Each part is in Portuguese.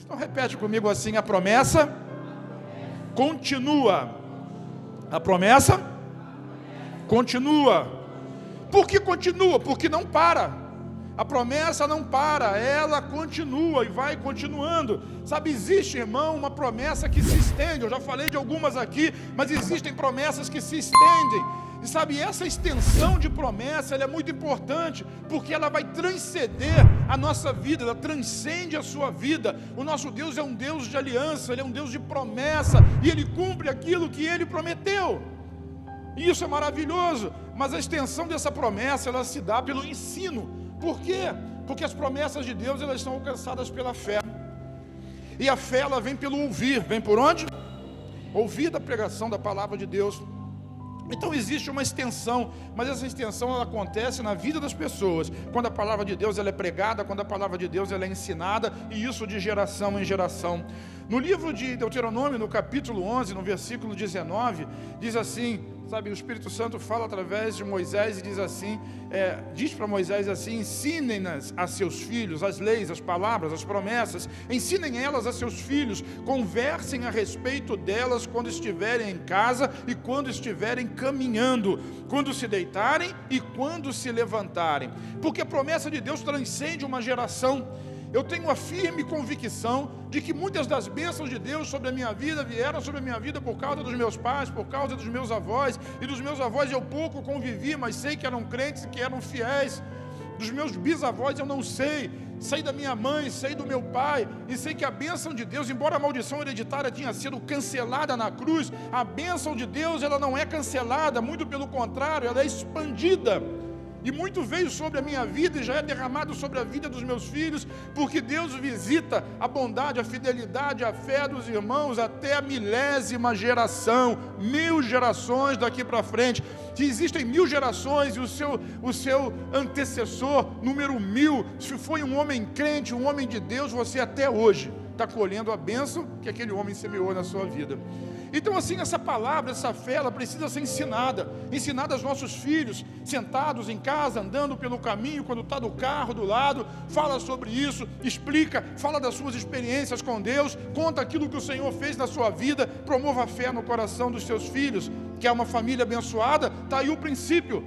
Então repete comigo assim: a promessa continua. A promessa continua. Por que continua? Porque não para. A promessa não para, ela continua e vai continuando. Sabe, existe, irmão, uma promessa que se estende. Eu já falei de algumas aqui, mas existem promessas que se estendem. E sabe, essa extensão de promessa, ela é muito importante, porque ela vai transcender a nossa vida, ela transcende a sua vida. O nosso Deus é um Deus de aliança, Ele é um Deus de promessa, e Ele cumpre aquilo que Ele prometeu. E isso é maravilhoso, mas a extensão dessa promessa, ela se dá pelo ensino. Por quê? Porque as promessas de Deus, elas são alcançadas pela fé. E a fé, ela vem pelo ouvir. Vem por onde? Ouvir da pregação da palavra de Deus. Então existe uma extensão, mas essa extensão ela acontece na vida das pessoas, quando a palavra de Deus ela é pregada, quando a palavra de Deus ela é ensinada, e isso de geração em geração. No livro de Deuteronômio, no capítulo 11, no versículo 19, diz assim, sabe, o Espírito Santo fala através de Moisés e diz assim, diz para Moisés assim: ensinem-nas a seus filhos, as leis, as palavras, as promessas, ensinem elas a seus filhos, conversem a respeito delas quando estiverem em casa e quando estiverem caminhando, quando se deitarem e quando se levantarem, porque a promessa de Deus transcende uma geração. Eu tenho a firme convicção de que muitas das bênçãos de Deus sobre a minha vida vieram sobre a minha vida por causa dos meus pais, por causa dos meus avós, e dos meus avós eu pouco convivi, mas sei que eram crentes e que eram fiéis. Dos meus bisavós eu não sei da minha mãe, sei do meu pai, e sei que a bênção de Deus, embora a maldição hereditária tinha sido cancelada na cruz, a bênção de Deus ela não é cancelada, muito pelo contrário, ela é expandida. E muito veio sobre a minha vida e já é derramado sobre a vida dos meus filhos, porque Deus visita a bondade, a fidelidade, a fé dos irmãos até a 1000ª geração, 1000 gerações daqui para frente. Se existem 1000 gerações e o seu antecessor, número 1000, se foi um homem crente, um homem de Deus, você até hoje está colhendo a bênção que aquele homem semeou na sua vida. Então assim, essa palavra, essa fé, ela precisa ser ensinada aos nossos filhos, sentados em casa, andando pelo caminho, quando está no carro do lado, fala sobre isso, explica, fala das suas experiências com Deus, conta aquilo que o Senhor fez na sua vida, promova a fé no coração dos seus filhos. Quer uma família abençoada? Está aí o princípio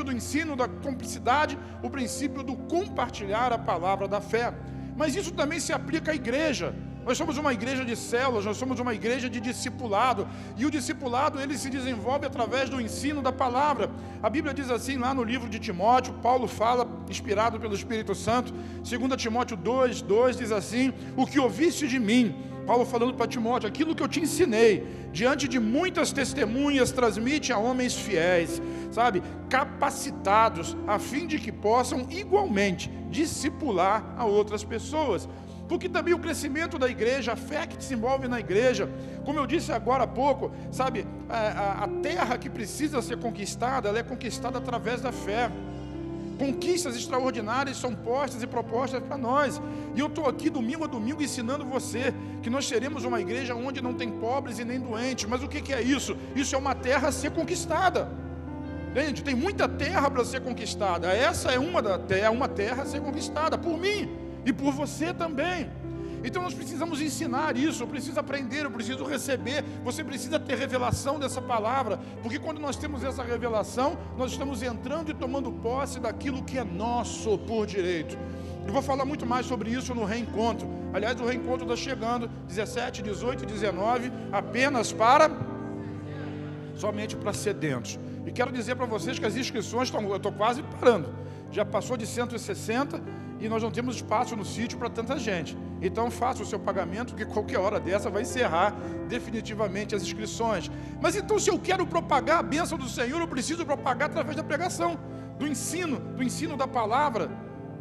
do ensino, da cumplicidade, o princípio do compartilhar a palavra da fé. Mas isso também se aplica à igreja. Nós somos uma igreja de células, nós somos uma igreja de discipulado, e o discipulado ele se desenvolve através do ensino da palavra. A Bíblia diz assim lá no livro de Timóteo, Paulo fala, inspirado pelo Espírito Santo, 2 Timóteo 2:2 diz assim: o que ouviste de mim, Paulo falando para Timóteo, aquilo que eu te ensinei, diante de muitas testemunhas, transmite a homens fiéis, sabe, capacitados, a fim de que possam igualmente discipular a outras pessoas. Porque também o crescimento da igreja, a fé que se envolve na igreja, como eu disse agora há pouco, sabe, a terra que precisa ser conquistada, ela é conquistada através da fé. Conquistas extraordinárias são postas e propostas para nós, e eu estou aqui domingo a domingo ensinando você, que nós seremos uma igreja onde não tem pobres e nem doentes. Mas o que é isso? Isso é uma terra a ser conquistada. Entende? Tem muita terra para ser conquistada, essa é uma terra a ser conquistada, por mim e por você também. Então nós precisamos ensinar isso, eu preciso aprender, eu preciso receber, você precisa ter revelação dessa palavra, porque quando nós temos essa revelação, nós estamos entrando e tomando posse daquilo que é nosso por direito. Eu vou falar muito mais sobre isso no reencontro. Aliás, o reencontro está chegando, 17, 18 e 19, apenas somente para sedentos. E quero dizer para vocês que as inscrições eu estou quase parando, já passou de 160 e nós não temos espaço no sítio para tanta gente. Então faça o seu pagamento, que qualquer hora dessa vai encerrar definitivamente as inscrições. Mas então, se eu quero propagar a bênção do Senhor, eu preciso propagar através da pregação, do ensino da palavra,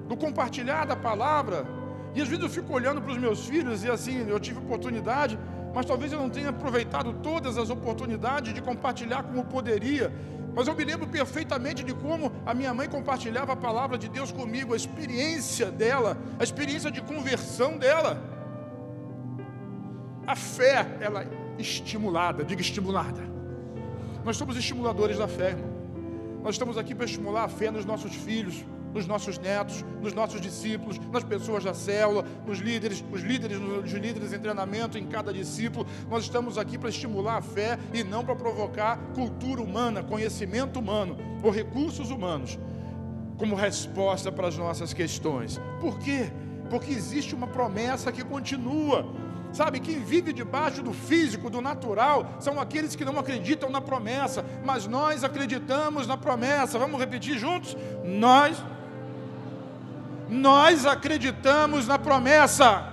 do compartilhar da palavra. E às vezes eu fico olhando para os meus filhos e assim, eu tive oportunidade, mas talvez eu não tenha aproveitado todas as oportunidades de compartilhar como poderia. Mas eu me lembro perfeitamente de como a minha mãe compartilhava a palavra de Deus comigo, a experiência dela, a experiência de conversão dela. A fé, ela é estimulada, diga estimulada. Nós somos estimuladores da fé, irmão. Nós estamos aqui para estimular a fé nos nossos filhos, nos nossos netos, nos nossos discípulos, nas pessoas da célula, nos líderes em treinamento, em cada discípulo. Nós estamos aqui para estimular a fé e não para provocar cultura humana, conhecimento humano ou recursos humanos como resposta para as nossas questões. Por quê? Porque existe uma promessa que continua. Sabe, quem vive debaixo do físico, do natural, são aqueles que não acreditam na promessa, mas nós acreditamos na promessa. Vamos repetir juntos? Nós acreditamos na promessa.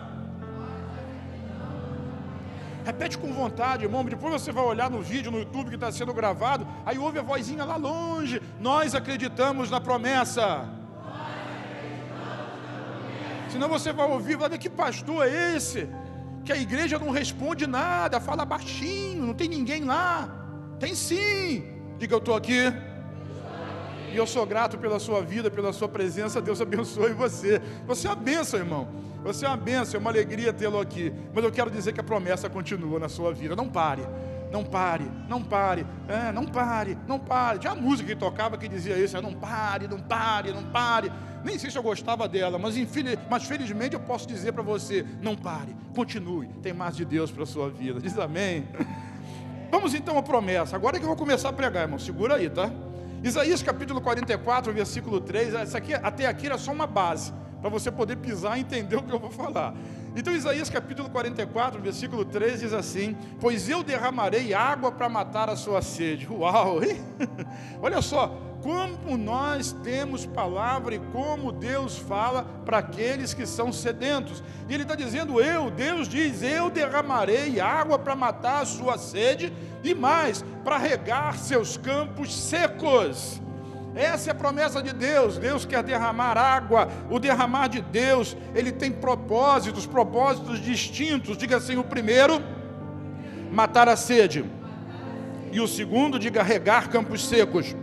Repete com vontade, irmão. Depois você vai olhar no vídeo, no YouTube que está sendo gravado, aí ouve a vozinha lá longe. Nós acreditamos na promessa. Senão você vai ouvir, vai ver que pastor é esse? Que a igreja não responde nada, fala baixinho, não tem ninguém lá. Tem sim. Diga, eu estou aqui. E eu sou grato pela sua vida, pela sua presença. Deus abençoe você. Você é uma bênção, irmão. Você é uma bênção, é uma alegria tê-lo aqui. Mas eu quero dizer que a promessa continua na sua vida. Não pare. Não pare, não pare, não pare, não pare. Tinha uma música que tocava que dizia isso, não pare, não pare, não pare. Nem sei se eu gostava dela, mas felizmente eu posso dizer para você, não pare, continue, tem mais de Deus para a sua vida. Diz amém. Vamos então à promessa. Agora é que eu vou começar a pregar, irmão, segura aí, tá? Isaías capítulo 44, versículo 3, essa aqui, até aqui era só uma base, para você poder pisar e entender o que eu vou falar. Então Isaías capítulo 44, versículo 3 diz assim: pois eu derramarei água para matar a sua sede. Uau, hein? Olha só, como nós temos palavra e como Deus fala para aqueles que são sedentos. E Ele está dizendo, Deus diz, eu derramarei água para matar a sua sede e mais, para regar seus campos secos. Essa é a promessa de Deus. Deus quer derramar água. O derramar de Deus, Ele tem propósitos distintos. Diga assim, o primeiro, matar a sede. E o segundo, diga, regar campos secos.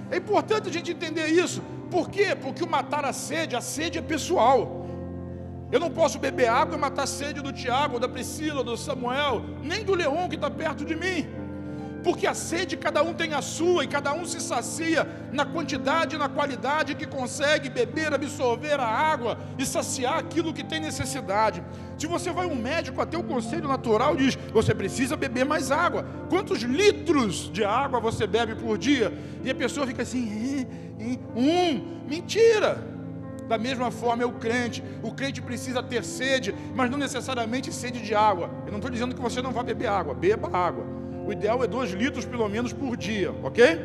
É importante a gente entender isso. Por quê? Porque o matar a sede é pessoal. Eu não posso beber água e matar a sede do Tiago, da Priscila, do Samuel, nem do Leon que está perto de mim. Porque a sede, cada um tem a sua, e cada um se sacia na quantidade e na qualidade que consegue beber, absorver a água e saciar aquilo que tem necessidade. Se você vai a um médico, até o conselho natural diz, você precisa beber mais água. Quantos litros de água você bebe por dia? E a pessoa fica assim, mentira! Da mesma forma é o crente precisa ter sede, mas não necessariamente sede de água. Eu não estou dizendo que você não vai beber água, beba água. O ideal é 2 litros pelo menos por dia, ok?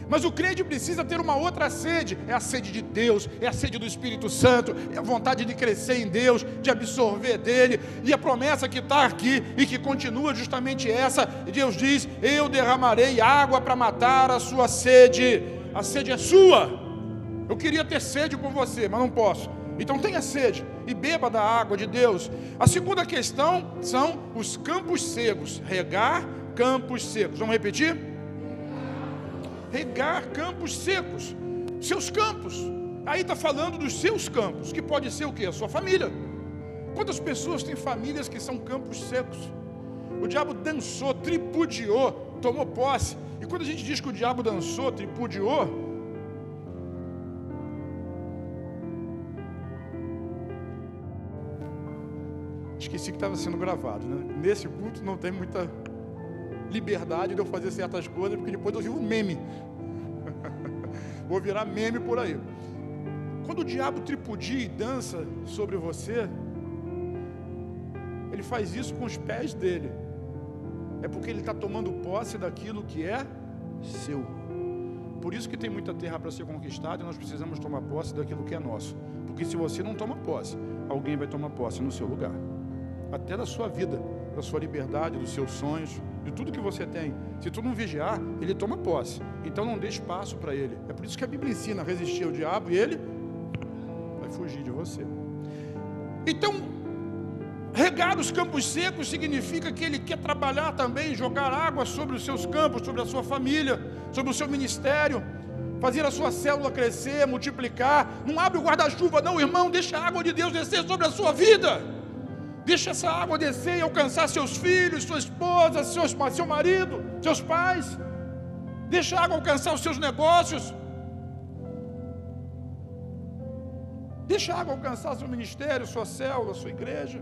Mas o crente precisa ter uma outra sede. É a sede de Deus, é a sede do Espírito Santo, é a vontade de crescer em Deus, de absorver dele. E a promessa que está aqui e que continua justamente essa. Deus diz, eu derramarei água para matar a sua sede. A sede é sua. Eu queria ter sede por você, mas não posso. Então tenha sede e beba da água de Deus. A segunda questão são os campos secos. Regar campos secos. Vamos repetir? Regar campos secos. Seus campos. Aí está falando dos seus campos, que pode ser o quê? A sua família. Quantas pessoas têm famílias que são campos secos? O diabo dançou, tripudiou, tomou posse. E quando a gente diz que o diabo dançou, tripudiou, esqueci que estava sendo gravado, né? Nesse culto não tem muita liberdade de eu fazer certas coisas, porque depois eu vivo meme. Vou virar meme por aí. Quando o diabo tripudia e dança sobre você, ele faz isso com os pés dele. É porque ele está tomando posse daquilo que é seu. Por isso que tem muita terra para ser conquistada e nós precisamos tomar posse daquilo que é nosso. Porque se você não toma posse, alguém vai tomar posse no seu lugar. Até da sua vida, da sua liberdade, dos seus sonhos, de tudo que você tem. Se tu não vigiar, ele toma posse. Então não dê espaço para ele. É por isso que a Bíblia ensina a resistir ao diabo e ele vai fugir de você. Então, regar os campos secos significa que ele quer trabalhar também, jogar água sobre os seus campos, sobre a sua família, sobre o seu ministério, fazer a sua célula crescer, multiplicar. Não abre o guarda-chuva não, irmão, deixa a água de Deus descer sobre a sua vida. Deixa essa água descer e alcançar seus filhos, sua esposa, seu marido, seus pais. Deixa a água alcançar os seus negócios. Deixa a água alcançar seu ministério, sua célula, sua igreja.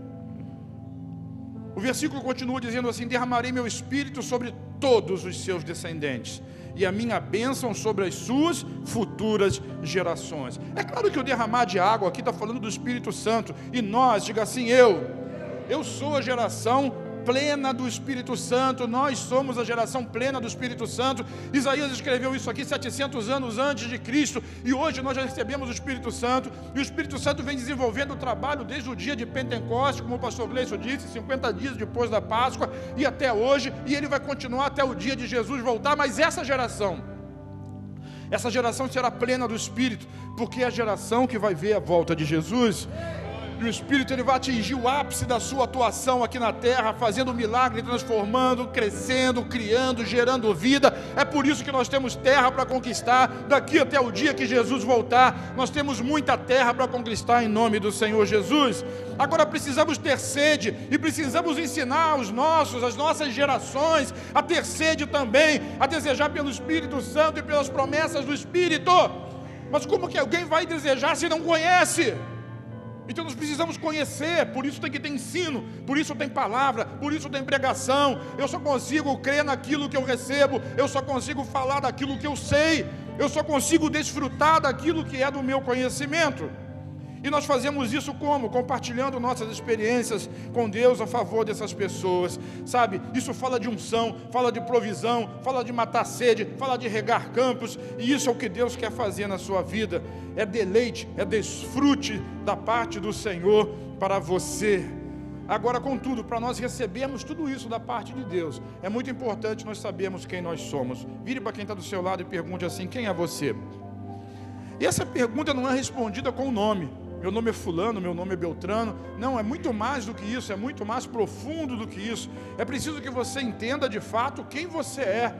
O versículo continua dizendo assim: derramarei meu espírito sobre todos os seus descendentes, e a minha bênção sobre as suas futuras gerações. É claro que o derramar de água aqui está falando do Espírito Santo, e nós, diga assim, eu sou a geração plena do Espírito Santo, nós somos a geração plena do Espírito Santo. Isaías escreveu isso aqui 700 anos antes de Cristo, e hoje nós já recebemos o Espírito Santo, e o Espírito Santo vem desenvolvendo o trabalho desde o dia de Pentecostes, como o pastor Gleison disse, 50 dias depois da Páscoa, e até hoje, e ele vai continuar até o dia de Jesus voltar. Mas essa geração será plena do Espírito, porque é a geração que vai ver a volta de Jesus. E o Espírito, ele vai atingir o ápice da sua atuação aqui na terra, fazendo milagre, transformando, crescendo, criando, gerando vida. É por isso que nós temos terra para conquistar, daqui até o dia que Jesus voltar. Nós temos muita terra para conquistar em nome do Senhor Jesus. Agora precisamos ter sede, e precisamos ensinar as nossas gerações a ter sede também, a desejar pelo Espírito Santo e pelas promessas do Espírito. Mas como que alguém vai desejar se não conhece? Então nós precisamos conhecer, por isso tem que ter ensino, por isso tem palavra, por isso tem pregação. Eu só consigo crer naquilo que eu recebo, eu só consigo falar daquilo que eu sei, eu só consigo desfrutar daquilo que é do meu conhecimento. E nós fazemos isso como? Compartilhando nossas experiências com Deus a favor dessas pessoas, sabe? Isso fala de unção, fala de provisão, fala de matar sede, fala de regar campos, e isso é o que Deus quer fazer na sua vida. É deleite, é desfrute da parte do Senhor para você. Agora, contudo, para nós recebermos tudo isso da parte de Deus, é muito importante nós sabermos quem nós somos. Vire para quem está do seu lado e pergunte assim: quem é você? E essa pergunta não é respondida com o nome. Meu nome é fulano, meu nome é Beltrano. Não, é muito mais do que isso, é muito mais profundo do que isso. É preciso que você entenda de fato quem você é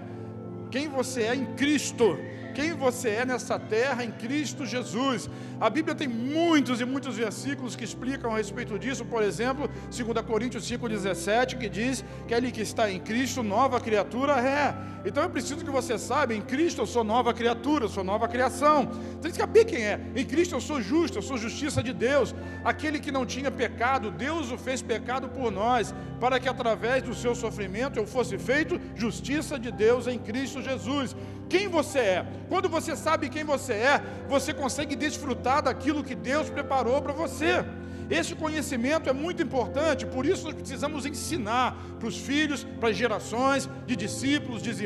em Cristo, quem você é nessa terra em Cristo Jesus. A Bíblia tem muitos e muitos versículos que explicam a respeito disso. Por exemplo, 2 Coríntios 5,17, que diz que ele que está em Cristo, nova criatura é. Então é preciso que você saiba, em Cristo eu sou nova criatura, eu sou nova criação. Tem que saber quem é. Em Cristo eu sou justo, eu sou justiça de Deus. Aquele que não tinha pecado, Deus o fez pecado por nós, para que através do seu sofrimento eu fosse feito justiça de Deus em Cristo Jesus. Quem você é? Quando você sabe quem você é, você consegue desfrutar daquilo que Deus preparou para você. Esse conhecimento é muito importante, por isso nós precisamos ensinar para os filhos, para as gerações de discípulos, dos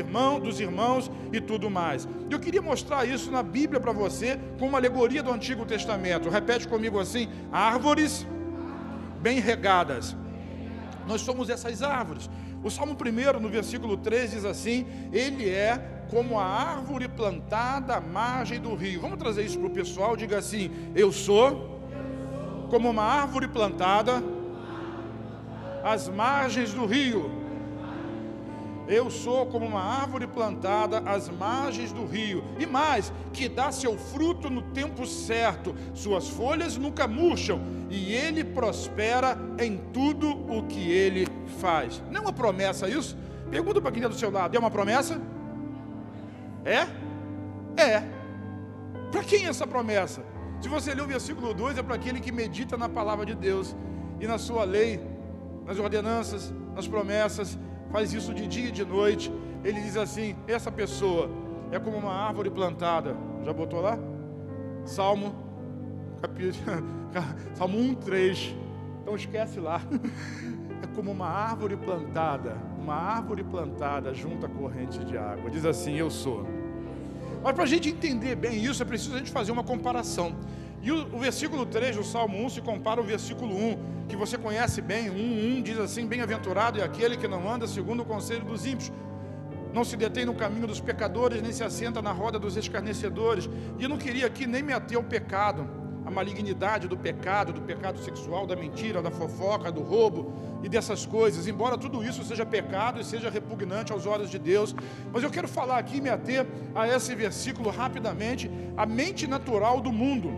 irmãos e tudo mais. Eu queria mostrar isso na Bíblia para você, com uma alegoria do Antigo Testamento. Repete comigo assim: árvores bem regadas. Nós somos essas árvores. O Salmo 1, no versículo 3, diz assim: ele é como a árvore plantada à margem do rio. Vamos trazer isso para o pessoal, diga assim: eu sou como uma árvore plantada às margens do rio. Eu sou como uma árvore plantada às margens do rio. E mais, que dá seu fruto no tempo certo, suas folhas nunca murcham, e ele prospera em tudo o que ele faz. Não é uma promessa isso? Pergunta para quem está do seu lado: é uma promessa? É? É. Para quem é essa promessa? Se você ler o versículo 2, é para aquele que medita na palavra de Deus e na sua lei, nas ordenanças, nas promessas, faz isso de dia e de noite. Ele diz assim: essa pessoa é como uma árvore plantada. Já botou lá? Salmo 1:3. Então esquece lá. É como uma árvore plantada junto à corrente de água. Diz assim: eu sou. Mas para a gente entender bem isso, é preciso a gente fazer uma comparação. E o versículo 3 do Salmo 1 se compara ao versículo 1, que você conhece bem. 1:1 diz assim: bem-aventurado é aquele que não anda segundo o conselho dos ímpios, não se detém no caminho dos pecadores, nem se assenta na roda dos escarnecedores. E eu não queria aqui nem me ater ao pecado, a malignidade do pecado sexual, da mentira, da fofoca, do roubo e dessas coisas, embora tudo isso seja pecado e seja repugnante aos olhos de Deus. Mas eu quero falar aqui e me ater a esse versículo rapidamente. A mente natural do mundo,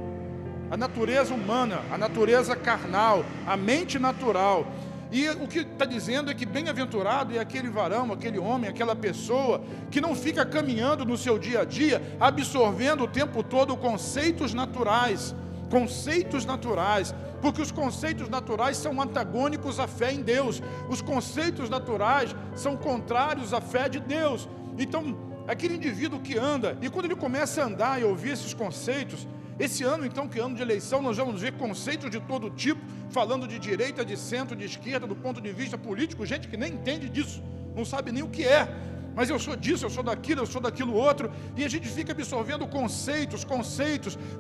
a natureza humana, a natureza carnal, a mente natural. E o que está dizendo é que bem-aventurado é aquele varão, aquele homem, aquela pessoa que não fica caminhando no seu dia a dia, absorvendo o tempo todo conceitos naturais, conceitos naturais, porque os conceitos naturais são antagônicos à fé em Deus. Os conceitos naturais são contrários à fé de Deus. Então, aquele indivíduo que anda, e quando ele começa a andar e ouvir esses conceitos, esse ano então, que é ano de eleição, nós vamos ver conceitos de todo tipo, falando de direita, de centro, de esquerda, do ponto de vista político, gente que nem entende disso, não sabe nem o que é, mas eu sou disso, eu sou daquilo outro, e a gente fica absorvendo conceitos,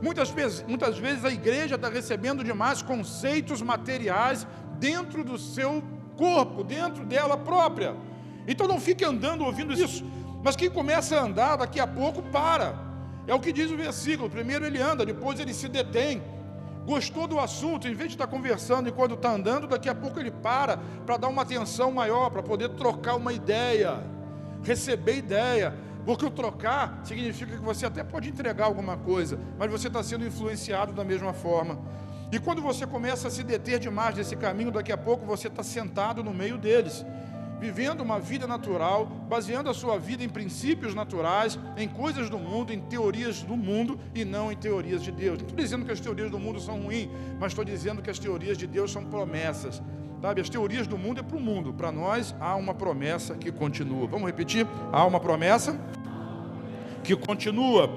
muitas vezes a igreja está recebendo demais conceitos materiais dentro do seu corpo, dentro dela própria. Então não fique andando ouvindo isso, mas quem começa a andar, daqui a pouco para. É o que diz o versículo, primeiro ele anda, depois ele se detém. Gostou do assunto, em vez de estar conversando enquanto está andando, daqui a pouco ele para dar uma atenção maior, para poder trocar uma ideia, receber ideia, porque o trocar significa que você até pode entregar alguma coisa, mas você está sendo influenciado da mesma forma. E quando você começa a se deter demais nesse caminho, daqui a pouco você está sentado no meio deles, vivendo uma vida natural, baseando a sua vida em princípios naturais, em coisas do mundo, em teorias do mundo e não em teorias de Deus. Não estou dizendo que as teorias do mundo são ruins, mas estou dizendo que as teorias de Deus são promessas. Sabe, as teorias do mundo é para o mundo, para nós há uma promessa que continua. Vamos repetir? Há uma promessa que continua.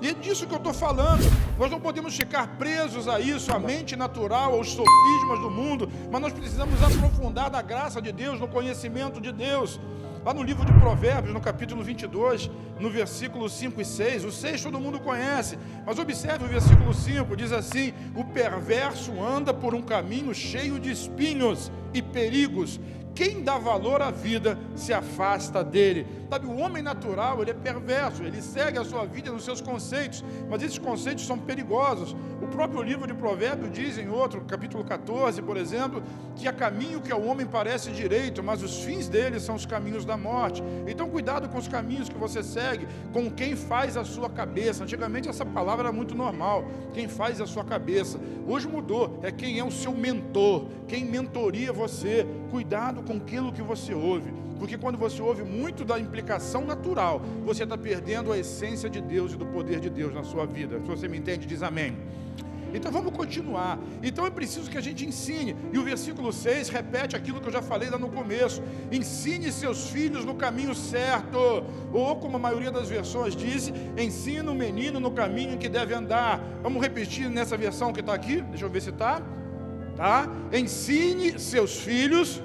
E é disso que eu estou falando. Nós não podemos ficar presos a isso, à mente natural, aos sofismas do mundo, mas nós precisamos aprofundar da graça de Deus, no conhecimento de Deus. Lá no livro de Provérbios, no capítulo 22, no versículo 5 e 6, o 6 todo mundo conhece, mas observe o versículo 5, diz assim: o perverso anda por um caminho cheio de espinhos e perigos, quem dá valor à vida se afasta dele. Sabe, o homem natural, ele é perverso, ele segue a sua vida nos seus conceitos, mas esses conceitos são perigosos. O próprio livro de Provérbios diz em outro, capítulo 14, por exemplo, que há caminho que ao homem parece direito, mas os fins dele são os caminhos da morte. Então cuidado com os caminhos que você segue, com quem faz a sua cabeça. Antigamente essa palavra era muito normal, quem faz a sua cabeça. Hoje mudou, é quem é o seu mentor, quem mentoria você. Cuidado com aquilo que você ouve, porque quando você ouve muito da implicação natural, você está perdendo a essência de Deus e do poder de Deus na sua vida. Se você me entende, diz amém. Então vamos continuar. Então é preciso que a gente ensine, e o versículo 6 repete aquilo que eu já falei lá no começo: ensine seus filhos no caminho certo, ou como a maioria das versões diz, ensina o menino no caminho em que deve andar. Vamos repetir nessa versão que está aqui, deixa eu ver se está. Tá? Ensine seus filhos,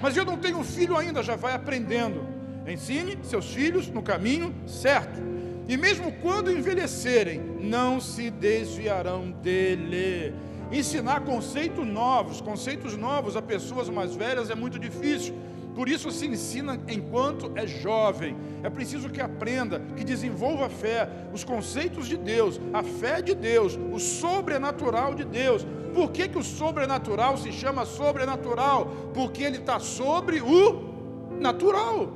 mas eu não tenho filho ainda, já vai aprendendo. Ensine seus filhos no caminho certo, e mesmo quando envelhecerem, não se desviarão dele. Ensinar conceitos novos a pessoas mais velhas é muito difícil. Por isso se ensina enquanto é jovem. É preciso que aprenda, que desenvolva a fé, os conceitos de Deus, a fé de Deus, o sobrenatural de Deus. Por que o sobrenatural se chama sobrenatural? Porque ele está sobre o natural.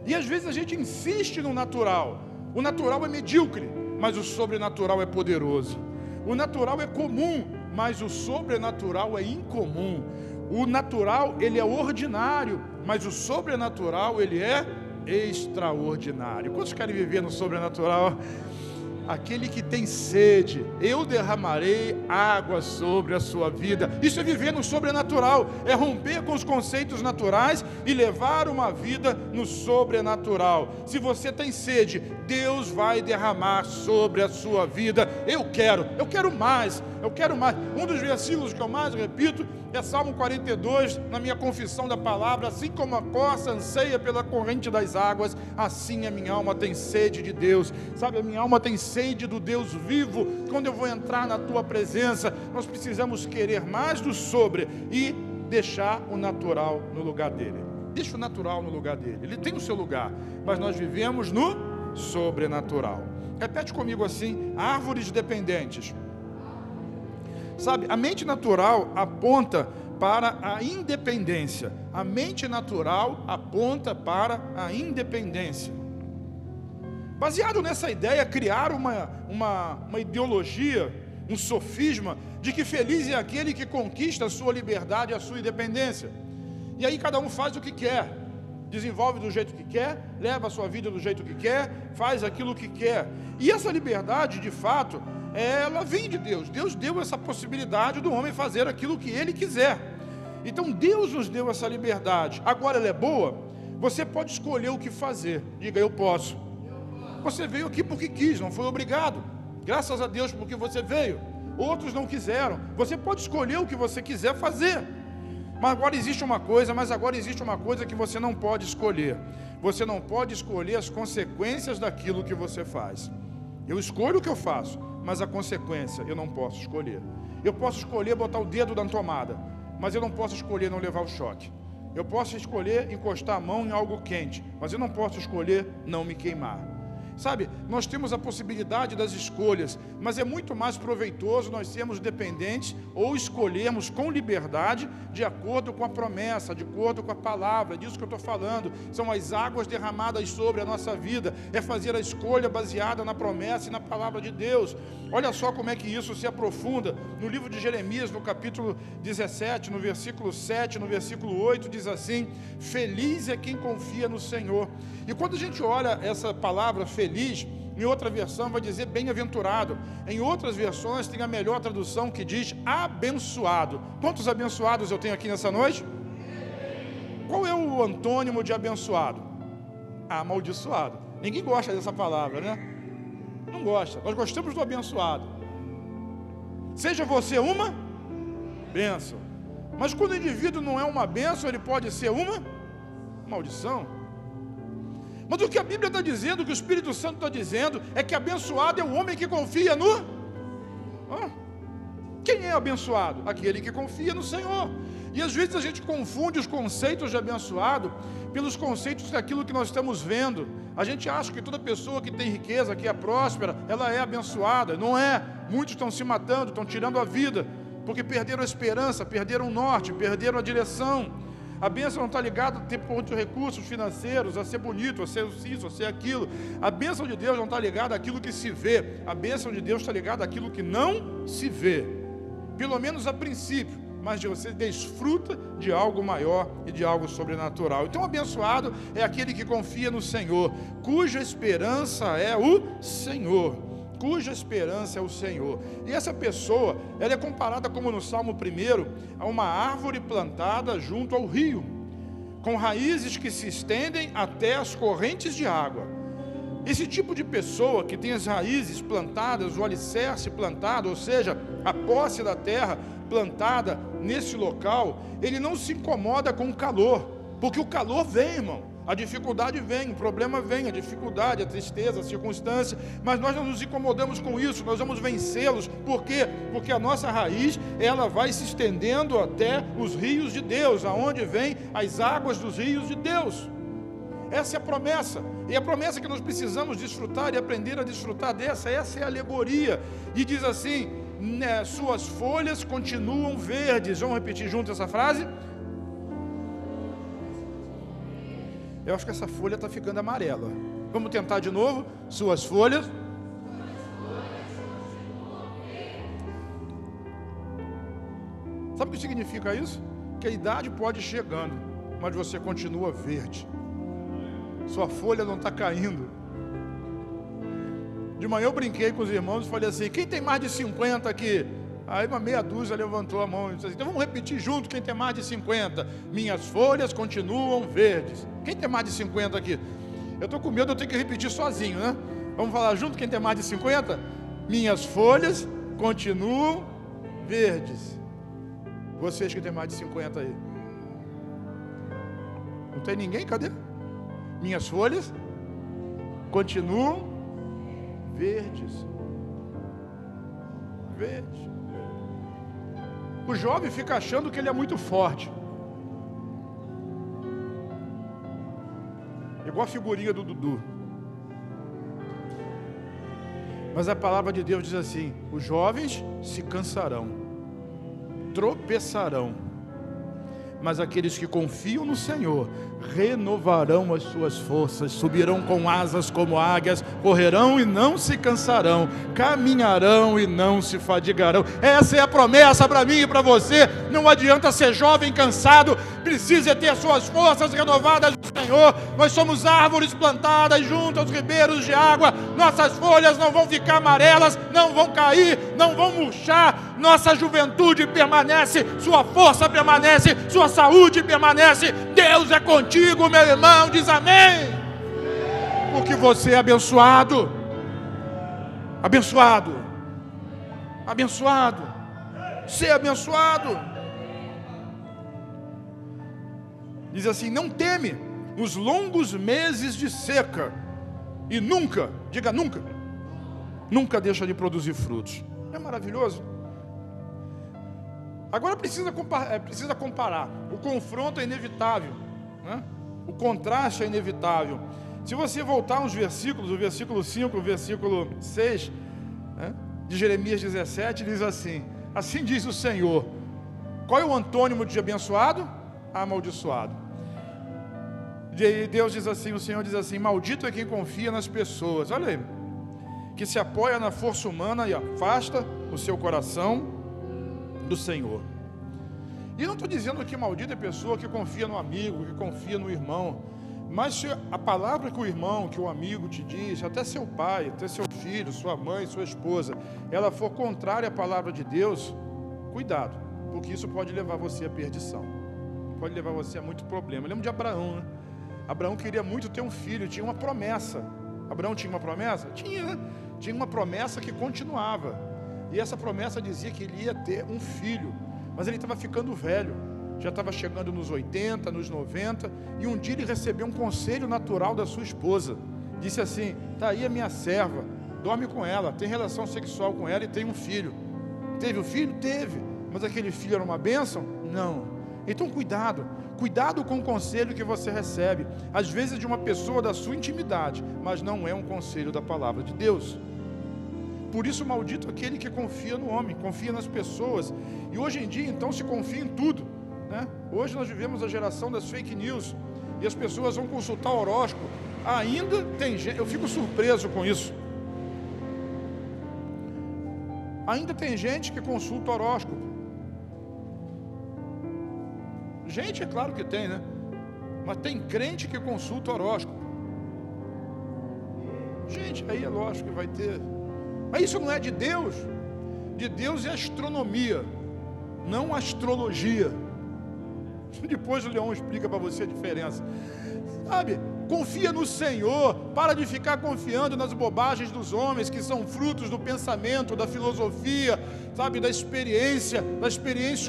E às vezes a gente insiste no natural. O natural é medíocre, mas o sobrenatural é poderoso. O natural é comum, mas o sobrenatural é incomum. O natural, ele é ordinário, mas o sobrenatural, ele é extraordinário. Quantos querem viver no sobrenatural? Aquele que tem sede, eu derramarei água sobre a sua vida. Isso é viver no sobrenatural, é romper com os conceitos naturais e levar uma vida no sobrenatural. Se você tem sede, Deus vai derramar sobre a sua vida. Eu quero mais. Um dos versículos que eu mais repito é Salmo 42, na minha confissão da palavra: assim como a corça anseia pela corrente das águas, assim a minha alma tem sede de Deus. Sabe, a minha alma tem sede do Deus vivo. Quando eu vou entrar na tua presença, nós precisamos querer mais do sobre e deixar o natural no lugar dele. Deixa o natural no lugar dele, ele tem o seu lugar, mas nós vivemos no sobrenatural. Repete comigo assim: árvores dependentes. Sabe, a mente natural aponta para a independência. A mente natural aponta para a independência. Baseado nessa ideia, criaram uma ideologia, um sofisma, de que feliz é aquele que conquista a sua liberdade e a sua independência. E aí cada um faz o que quer. desenvolve do jeito que quer, leva a sua vida do jeito que quer, faz aquilo que quer. E essa liberdade, de fato, ela vem de Deus. Deus deu essa possibilidade do homem fazer aquilo que ele quiser. Então Deus nos deu essa liberdade. Agora ela é boa? Você pode escolher o que fazer. Diga, eu posso. Você veio aqui porque quis, não foi obrigado. Graças a Deus porque você veio. Outros não quiseram. Você pode escolher o que você quiser fazer. Mas agora existe uma coisa que você não pode escolher. Você não pode escolher as consequências daquilo que você faz. Eu escolho o que eu faço, mas a consequência eu não posso escolher. Eu posso escolher botar o dedo na tomada, mas eu não posso escolher não levar o choque. Eu posso escolher encostar a mão em algo quente, mas eu não posso escolher não me queimar. Sabe, nós temos a possibilidade das escolhas, mas é muito mais proveitoso nós sermos dependentes ou escolhermos com liberdade, de acordo com a promessa, de acordo com a palavra. É disso que eu estou falando. São as águas derramadas sobre a nossa vida, é fazer a escolha baseada na promessa e na palavra de Deus. Olha só como é que isso se aprofunda no livro de Jeremias, no capítulo 17, no versículo 7, no versículo 8, diz assim: feliz é quem confia no Senhor. E quando a gente olha essa palavra feliz, em outra versão vai dizer bem-aventurado. Em outras versões tem a melhor tradução que diz abençoado. Quantos abençoados eu tenho aqui nessa noite? Qual é o antônimo de abençoado? Amaldiçoado. Ninguém gosta dessa palavra, né? Não gosta. Nós gostamos do abençoado. Seja você uma bênção. Mas quando o indivíduo não é uma bênção, ele pode ser uma maldição. Mas o que a Bíblia está dizendo, o que o Espírito Santo está dizendo, é que abençoado é o homem que confia no... Quem é abençoado? Aquele que confia no Senhor. E às vezes a gente confunde os conceitos de abençoado pelos conceitos daquilo que nós estamos vendo. A gente acha que toda pessoa que tem riqueza, que é próspera, ela é abençoada. Não é. Muitos estão se matando, estão tirando a vida, porque perderam a esperança, perderam o norte, perderam a direção. A bênção não está ligada a ter muitos recursos financeiros, a ser bonito, a ser isso, a ser aquilo. A bênção de Deus não está ligada àquilo que se vê. A bênção de Deus está ligada àquilo que não se vê. Pelo menos a princípio. Mas você desfruta de algo maior e de algo sobrenatural. Então, abençoado é aquele que confia no Senhor, cuja esperança é o Senhor. Cuja esperança é o Senhor. E essa pessoa, ela é comparada, como no Salmo 1, a uma árvore plantada junto ao rio, com raízes que se estendem até as correntes de água. Esse tipo de pessoa que tem as raízes plantadas, o alicerce plantado, ou seja, a posse da terra plantada nesse local, ele não se incomoda com o calor, porque o calor vem, irmão. A dificuldade vem, o problema vem, a dificuldade, a tristeza, a circunstância, mas nós não nos incomodamos com isso, nós vamos vencê-los. Por quê? Porque a nossa raiz, ela vai se estendendo até os rios de Deus, aonde vêm as águas dos rios de Deus. Essa é a promessa, e a promessa que nós precisamos desfrutar e aprender a desfrutar dessa, essa é a alegoria. E diz assim, suas folhas continuam verdes. Vamos repetir junto essa frase? Eu acho que essa folha está ficando amarela. Vamos tentar de novo? Suas folhas. Sabe o que significa isso? Que a idade pode ir chegando, mas você continua verde. Sua folha não está caindo. De manhã eu brinquei com os irmãos e falei assim: quem tem mais de 50 aqui? Aí uma meia dúzia levantou a mão e disse assim: então vamos repetir junto, quem tem mais de 50. Minhas folhas continuam verdes. Quem tem mais de 50 aqui? Eu estou com medo, eu tenho que repetir sozinho, né? Vamos falar junto, quem tem mais de 50? Minhas folhas continuam verdes. Vocês que tem mais de 50 aí. Não tem ninguém? Cadê? Minhas folhas continuam verdes. Verdes. O jovem fica achando que ele é muito forte. Igual a figurinha do Dudu. Mas a palavra de Deus diz assim: os jovens se cansarão, tropeçarão, mas aqueles que confiam no Senhor renovarão as suas forças, subirão com asas como águias, correrão e não se cansarão, caminharão e não se fadigarão. Essa é a promessa para mim e para você. Não adianta ser jovem cansado, precisa ter suas forças renovadas no Senhor. Nós somos árvores plantadas junto aos ribeiros de água, nossas folhas não vão ficar amarelas, não vão cair, não vão murchar, nossa juventude permanece, sua força permanece, sua saúde permanece. Deus é contigo, meu irmão, diz amém, porque você é abençoado, abençoado, abençoado, ser abençoado. Diz assim: não teme os longos meses de seca, e nunca, diga nunca, nunca deixa de produzir frutos. É maravilhoso. Agora precisa comparar. O confronto é inevitável, né? O contraste é inevitável. Se você voltar uns versículos, o versículo 5, o versículo 6, né, de Jeremias 17, diz assim: assim diz o Senhor. Qual é o antônimo de abençoado? Amaldiçoado. E Deus diz assim, o Senhor diz assim: maldito é quem confia nas pessoas, olha aí, que se apoia na força humana e afasta o seu coração do Senhor. E não estou dizendo que maldita é a pessoa que confia no amigo, que confia no irmão, mas se a palavra que o irmão, que o amigo te diz, até seu pai, até seu filho, sua mãe, sua esposa, ela for contrária à palavra de Deus, cuidado, porque isso pode levar você à perdição, pode levar você a muito problema. Eu lembro de Abraão, né? Abraão queria muito ter um filho, tinha uma promessa. Abraão tinha uma promessa? Tinha, né? Tinha uma promessa que continuava, e essa promessa dizia que ele ia ter um filho, mas ele estava ficando velho, já estava chegando nos 80, nos 90, e um dia ele recebeu um conselho natural da sua esposa. Disse assim: está aí a minha serva, dorme com ela, tem relação sexual com ela e tem um filho. Teve um filho? Teve, mas aquele filho era uma bênção? Não. Então cuidado com o conselho que você recebe, às vezes de uma pessoa da sua intimidade, mas não é um conselho da palavra de Deus. Por isso, maldito aquele que confia no homem, confia nas pessoas. E hoje em dia, então, se confia em tudo, né? Hoje nós vivemos a geração das fake news, e as pessoas vão consultar o horóscopo. Ainda tem gente, eu fico surpreso com isso. Ainda tem gente que consulta o horóscopo. Gente, é claro que tem, né? Mas tem crente que consulta o horóscopo. Gente, aí é lógico que vai ter. Mas isso não é de Deus. De Deus é astronomia, não astrologia. Depois o Leão explica para você a diferença. Sabe, confia no Senhor, para de ficar confiando nas bobagens dos homens, que são frutos do pensamento, da filosofia, sabe, da experiência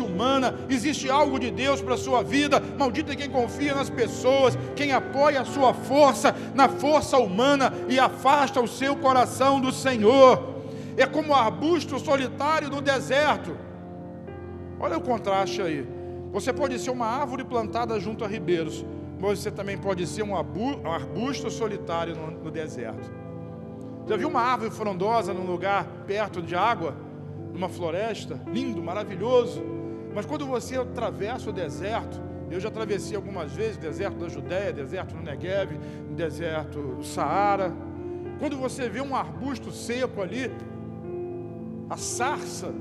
humana. Existe algo de Deus para a sua vida. Maldito é quem confia nas pessoas, quem apoia a sua força na força humana e afasta o seu coração do Senhor. É como um arbusto solitário no deserto. Olha o contraste aí. Você pode ser uma árvore plantada junto a ribeiros, mas você também pode ser um arbusto solitário no deserto. Já viu uma árvore frondosa num lugar perto de água, numa floresta? Lindo, maravilhoso. Mas quando você atravessa o deserto, eu já atravessei algumas vezes o deserto da Judéia, deserto no Negev, deserto do Saara. Quando você vê um arbusto seco ali, a sarça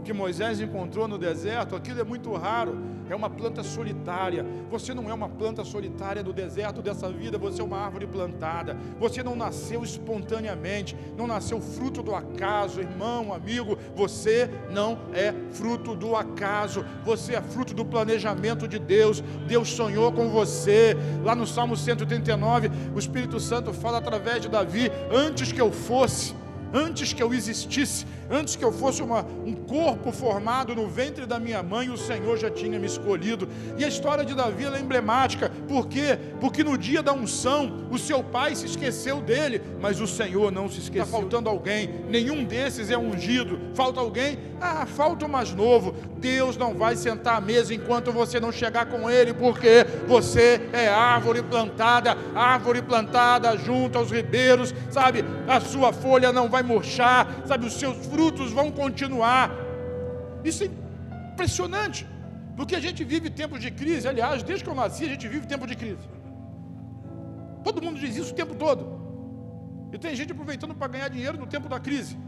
que Moisés encontrou no deserto, aquilo é muito raro, é uma planta solitária. Você não é uma planta solitária no deserto dessa vida, você é uma árvore plantada. Você não nasceu espontaneamente, não nasceu fruto do acaso, irmão, amigo. Você não é fruto do acaso, você é fruto do planejamento de Deus. Deus sonhou com você. Lá no Salmo 139, o Espírito Santo fala através de Davi: antes que eu fosse, antes que eu existisse, antes que eu fosse um corpo formado no ventre da minha mãe, o Senhor já tinha me escolhido. E a história de Davi é emblemática. Por quê? Porque no dia da unção, o seu pai se esqueceu dele, mas o Senhor não se esqueceu. Está faltando alguém, nenhum desses é ungido. Falta alguém? Falta o mais novo. Deus não vai sentar à mesa enquanto você não chegar com ele, porque você é árvore plantada junto aos ribeiros, sabe? A sua folha não vai murchar, sabe? Os seus frutos vão continuar. Isso é impressionante. Porque a gente vive tempos de crise. Aliás, desde que eu nasci, a gente vive tempos de crise. Todo mundo diz isso o tempo todo. E tem gente aproveitando para ganhar dinheiro no tempo da crise.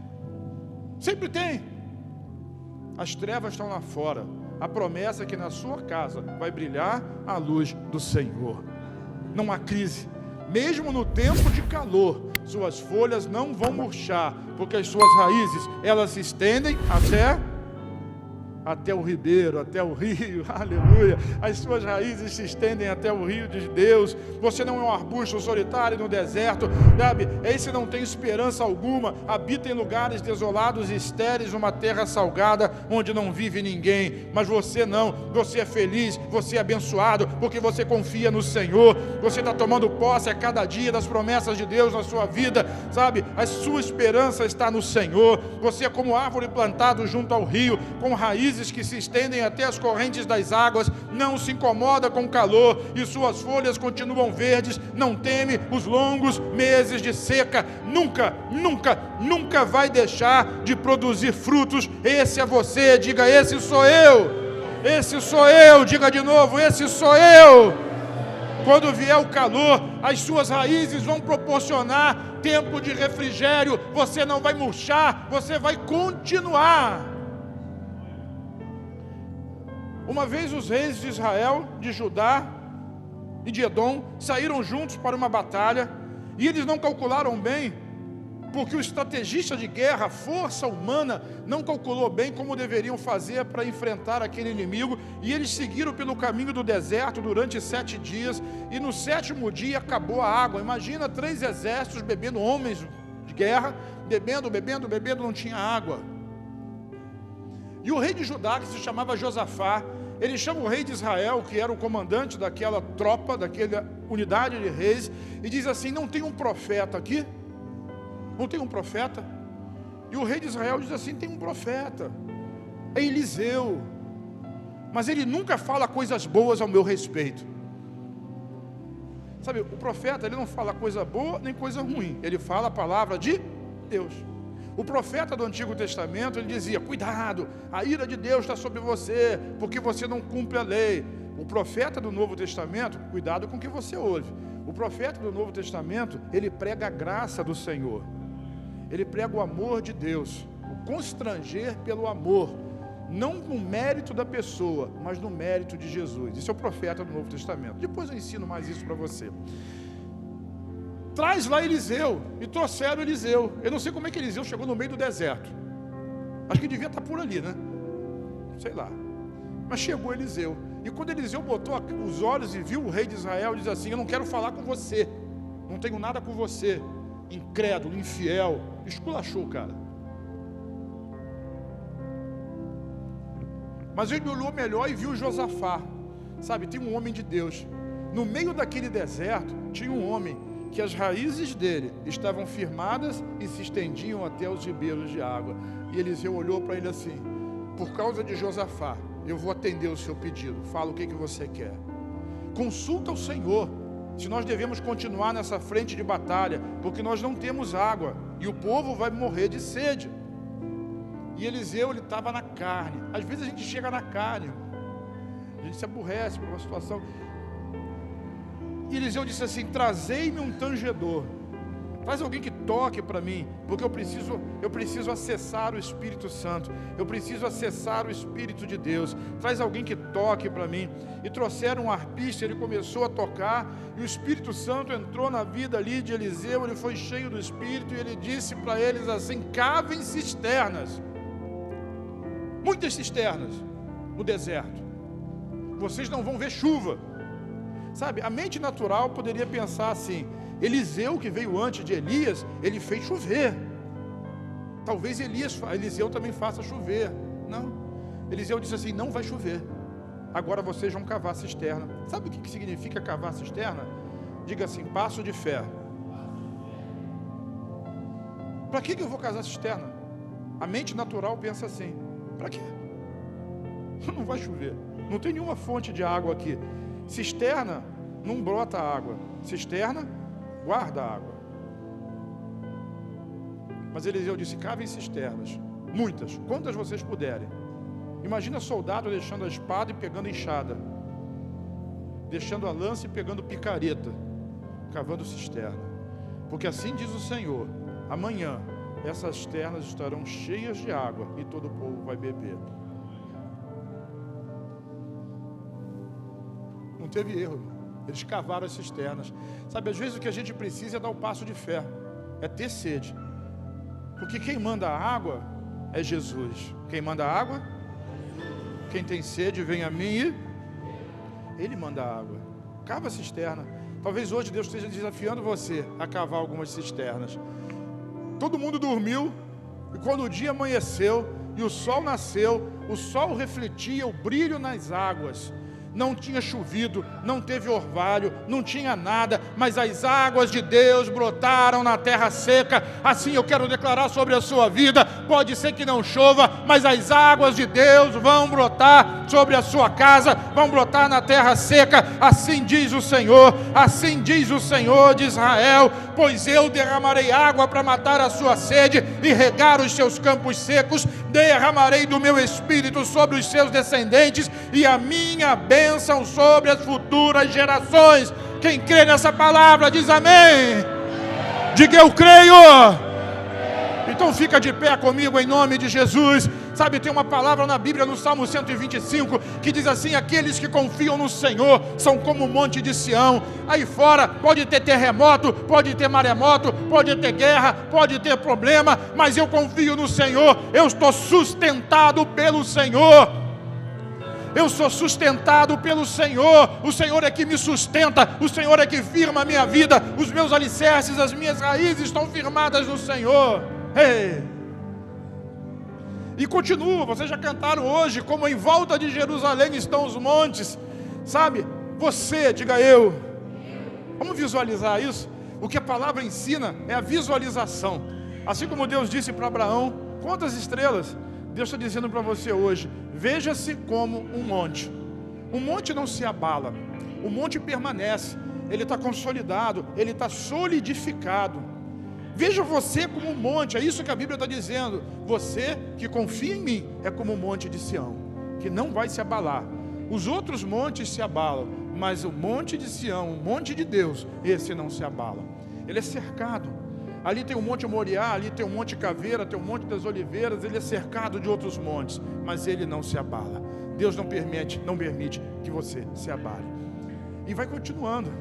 Sempre tem. As trevas estão lá fora. A promessa é que na sua casa vai brilhar a luz do Senhor. Não há crise. Mesmo no tempo de calor, suas folhas não vão murchar, porque as suas raízes, elas se estendem até o ribeiro, até o rio, aleluia. As suas raízes se estendem até o rio de Deus. Você não é um arbusto solitário no deserto, sabe? Esse não tem esperança alguma, habita em lugares desolados e estéreis, uma terra salgada, onde não vive ninguém. Mas você não, você é feliz, você é abençoado, porque você confia no Senhor. Você está tomando posse a cada dia das promessas de Deus na sua vida, sabe? A sua esperança está no Senhor. Você é como árvore plantada junto ao rio, com raízes que se estendem até as correntes das águas, não se incomoda com o calor, e suas folhas continuam verdes, não teme os longos meses de seca, nunca vai deixar de produzir frutos. Esse é você, diga: esse sou eu, diga de novo: esse sou eu. Quando vier o calor, as suas raízes vão proporcionar tempo de refrigério, você não vai murchar, você vai continuar. Uma vez os reis de Israel, de Judá e de Edom saíram juntos para uma batalha, e eles não calcularam bem, porque o estrategista de guerra, a força humana, não calculou bem como deveriam fazer para enfrentar aquele inimigo, e eles seguiram pelo caminho do deserto durante 7 dias, e no 7º dia acabou a água. Imagina 3 exércitos bebendo, homens de guerra, bebendo, não tinha água. E o rei de Judá, que se chamava Josafá, ele chama o rei de Israel, que era o comandante daquela tropa, daquela unidade de reis, e diz assim: não tem um profeta aqui? Não tem um profeta? E o rei de Israel diz assim: tem um profeta, é Eliseu, mas ele nunca fala coisas boas ao meu respeito. Sabe, o profeta, ele não fala coisa boa nem coisa ruim, ele fala a palavra de Deus. O profeta do Antigo Testamento, ele dizia: cuidado, a ira de Deus está sobre você, porque você não cumpre a lei. O profeta do Novo Testamento, cuidado com o que você ouve. O profeta do Novo Testamento, ele prega a graça do Senhor, ele prega o amor de Deus, o constranger pelo amor, não no mérito da pessoa, mas no mérito de Jesus. Esse é o profeta do Novo Testamento. Depois eu ensino mais isso para você. Traz lá Eliseu, e trouxeram Eliseu. Eu não sei como é que Eliseu chegou no meio do deserto. Acho que devia estar por ali, né? Sei lá. Mas chegou Eliseu. E quando Eliseu botou os olhos e viu o rei de Israel, diz assim: eu não quero falar com você, não tenho nada com você, incrédulo, infiel. Esculachou o cara. Mas ele olhou melhor e viu Josafá. Sabe, tem um homem de Deus. No meio daquele deserto, tinha um homem que as raízes dele estavam firmadas e se estendiam até os ribeiros de água. E Eliseu olhou para ele assim: por causa de Josafá, eu vou atender o seu pedido. Fala o que você quer. Consulta o Senhor se nós devemos continuar nessa frente de batalha, porque nós não temos água e o povo vai morrer de sede. E Eliseu, ele estava na carne. Às vezes a gente chega na carne, a gente se aborrece por uma situação. E Eliseu disse assim: trazei-me um tangedor, traz alguém que toque para mim, porque eu preciso acessar o Espírito Santo, eu preciso acessar o Espírito de Deus. Traz alguém que toque para mim. E trouxeram um arpista, ele começou a tocar, e o Espírito Santo entrou na vida ali de Eliseu, ele foi cheio do Espírito, e ele disse para eles assim: cavem cisternas, muitas cisternas no deserto, vocês não vão ver chuva. Sabe, a mente natural poderia pensar assim: Eliseu, que veio antes de Elias, ele fez chover. Talvez Eliseu também faça chover. Não, Eliseu disse assim: não vai chover, agora vocês vão cavar cisterna. Sabe o que significa cavar cisterna? Diga assim: passo de fé. Para que eu vou cavar cisterna? A mente natural pensa assim: para quê? Não vai chover, não tem nenhuma fonte de água aqui. Cisterna não brota água, cisterna guarda água. Mas Eliseu disse: cavem cisternas, muitas, quantas vocês puderem. Imagina soldado deixando a espada e pegando enxada, deixando a lança e pegando picareta, cavando cisterna. Porque assim diz o Senhor: amanhã essas cisternas estarão cheias de água e todo o povo vai beber. Não teve erro, eles cavaram as cisternas. Sabe, às vezes o que a gente precisa é dar o passo de fé, é ter sede. Porque quem manda a água é Jesus. Quem manda a água? Quem tem sede, vem a mim e Ele manda a água. Cava a cisterna. Talvez hoje Deus esteja desafiando você a cavar algumas cisternas. Todo mundo dormiu, e quando o dia amanheceu e o sol nasceu, o sol refletia o brilho nas águas. Não tinha chovido, não teve orvalho, não tinha nada, mas as águas de Deus brotaram na terra seca. Assim eu quero declarar sobre a sua vida: pode ser que não chova, mas as águas de Deus vão brotar sobre a sua casa, vão brotar na terra seca. Assim diz o Senhor de Israel: pois eu derramarei água para matar a sua sede e regar os seus campos secos, derramarei do meu espírito sobre os seus descendentes e a minha bênção sobre as futuras gerações. Quem crê nessa palavra diz amém. Diga: eu creio. Então fica de pé comigo em nome de Jesus. Sabe, tem uma palavra na Bíblia, no Salmo 125, que diz assim: aqueles que confiam no Senhor são como o monte de Sião. Aí fora pode ter terremoto, pode ter maremoto, pode ter guerra, pode ter problema, mas eu confio no Senhor. Eu estou sustentado pelo Senhor. Eu sou sustentado pelo Senhor. O Senhor é que me sustenta, o Senhor é que firma a minha vida. Os meus alicerces, as minhas raízes estão firmadas no Senhor. Hey. E continua, vocês já cantaram hoje: como em volta de Jerusalém estão os montes. Sabe, você, diga eu. Vamos visualizar isso? O que a palavra ensina é a visualização. Assim como Deus disse para Abraão: quantas estrelas? Deus está dizendo para você hoje: veja-se como um monte. O monte não se abala, o monte permanece, ele está consolidado, ele está solidificado. Veja você como um monte, é isso que a Bíblia está dizendo. Você que confia em mim é como um monte de Sião, que não vai se abalar. Os outros montes se abalam, mas o monte de Sião, o monte de Deus, esse não se abala. Ele é cercado. Ali tem o Monte Moriá, ali tem o Monte Caveira, tem o Monte das Oliveiras. Ele é cercado de outros montes, mas ele não se abala. Deus não permite que você se abale. E vai continuando.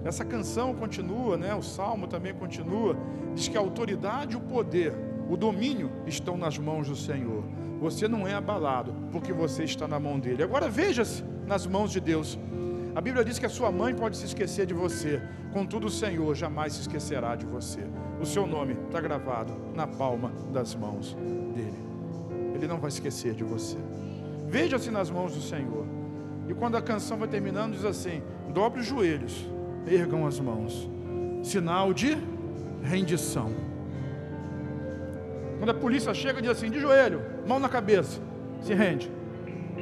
Essa canção continua, né? O Salmo também continua. Diz que a autoridade, o poder, o domínio estão nas mãos do Senhor. Você não é abalado, porque você está na mão dele. Agora veja-se nas mãos de Deus. A Bíblia diz que a sua mãe pode se esquecer de você, contudo o Senhor jamais se esquecerá de você. O seu nome está gravado na palma das mãos dele. Ele não vai esquecer de você. Veja-se nas mãos do Senhor. E quando a canção vai terminando, diz assim: dobre os joelhos, ergam as mãos, sinal de rendição. Quando a polícia chega, diz assim: de joelho, mão na cabeça, se rende.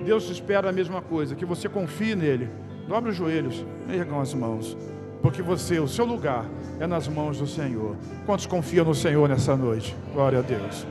Deus espera a mesma coisa, que você confie nele. Dobre os joelhos, ergam as mãos, porque você, o seu lugar é nas mãos do Senhor. Quantos confiam no Senhor nessa noite? Glória a Deus.